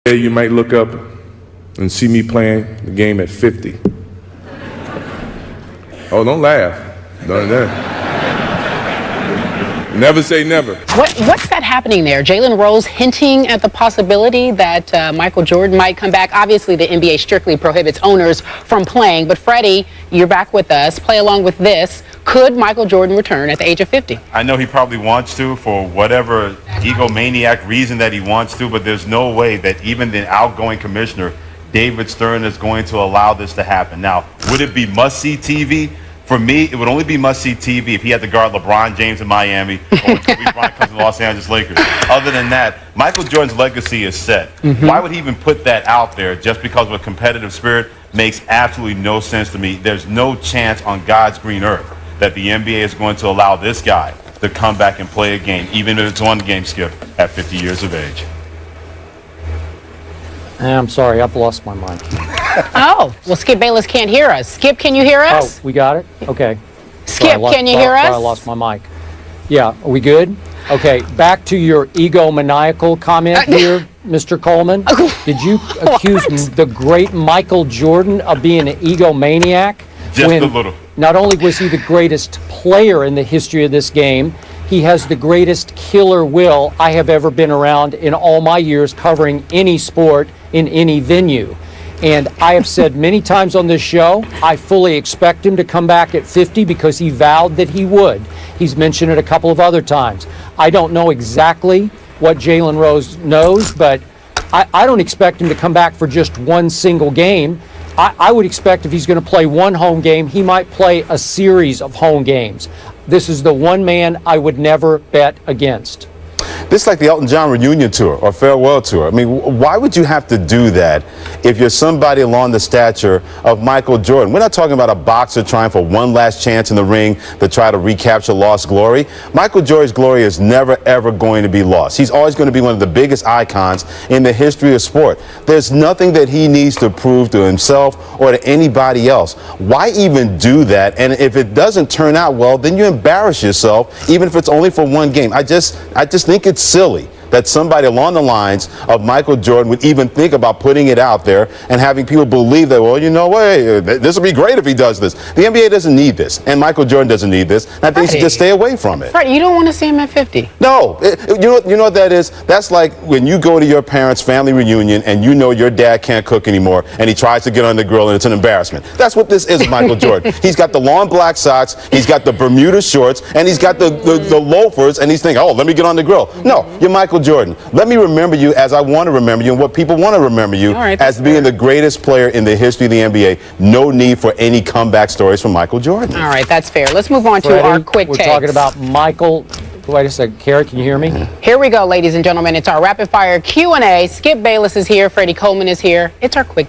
You might look up and see me playing the game at 50. Oh, don't laugh. Never say never. What's that happening there? Jalen Rose hinting at the possibility that Michael Jordan might come back. Obviously, the NBA strictly prohibits owners from playing. But Freddie, you're back with us. Play along with this. Could Michael Jordan return at the age of 50? I know he probably wants to for whatever egomaniac reason that he wants to, but there's no way that even the outgoing commissioner, David Stern, is going to allow this to happen. Now, would it be must-see TV? For me, it would only be must-see TV if he had to guard LeBron James in Miami or Kobe Bryant comes to the Los Angeles Lakers. Other than that, Michael Jordan's legacy is set. Why would he even put that out there just because of a competitive spirit? Makes absolutely no sense to me. There's no chance on God's green earth that the NBA is going to allow this guy to come back and play a game, even if it's on the game, Skip, at 50 years of age. I'm sorry, I've lost my mic. Oh, well, Skip Bayless can't hear us. Skip, can you hear us? Oh, we got it? Okay. Skip, can you hear us? I lost my mic. Yeah, are we good? Okay, back to your egomaniacal comment here, Mr. Coleman. Did you accuse the great Michael Jordan of being an egomaniac? Just a little. Not only was he the greatest player in the history of this game, he has the greatest killer will I have ever been around in all my years covering any sport in any venue. And I have said many times on this show, I fully expect him to come back at 50 because he vowed that he would. He's mentioned it a couple of other times. I don't know exactly what Jalen Rose knows, but I don't expect him to come back for just one single game. I would expect if he's going to play one home game, he might play a series of home games. This is the one man I would never bet against. This is like the Elton John reunion tour or farewell tour. I mean, why would you have to do that if you're somebody along the stature of Michael Jordan? We're not talking about a boxer trying for one last chance in the ring to try to recapture lost glory. Michael Jordan's glory is never, ever going to be lost. He's always going to be one of the biggest icons in the history of sport. There's nothing that he needs to prove to himself or to anybody else. Why even do that? And if it doesn't turn out well, then you embarrass yourself, even if it's only for one game. I just think it's silly that somebody along the lines of Michael Jordan would even think about putting it out there and having people believe that, well, you know what, this would be great if he does this. The NBA doesn't need this, and Michael Jordan doesn't need this. And I think he should just stay away from it. Freddie, you don't want to see him at 50? No. You know what that is? That's like when you go to your parents' family reunion and you know your dad can't cook anymore and he tries to get on the grill and it's an embarrassment. That's what this is with Michael Jordan. He's got the long black socks, he's got the Bermuda shorts, and he's got the loafers, and he's thinking, oh, let me get on the grill. No, you're Michael Jordan. Let me remember you as I want to remember you and what people want to remember you as being the greatest player in the history of the NBA. No need for any comeback stories from Michael Jordan. All right, that's fair. Let's move on Freddie, to our quick We're takes. talking about Michael. Wait a second. Carrie, can you hear me? Here we go, ladies and gentlemen. It's our rapid fire Q&A. Skip Bayless is here. Freddie Coleman is here. It's our quick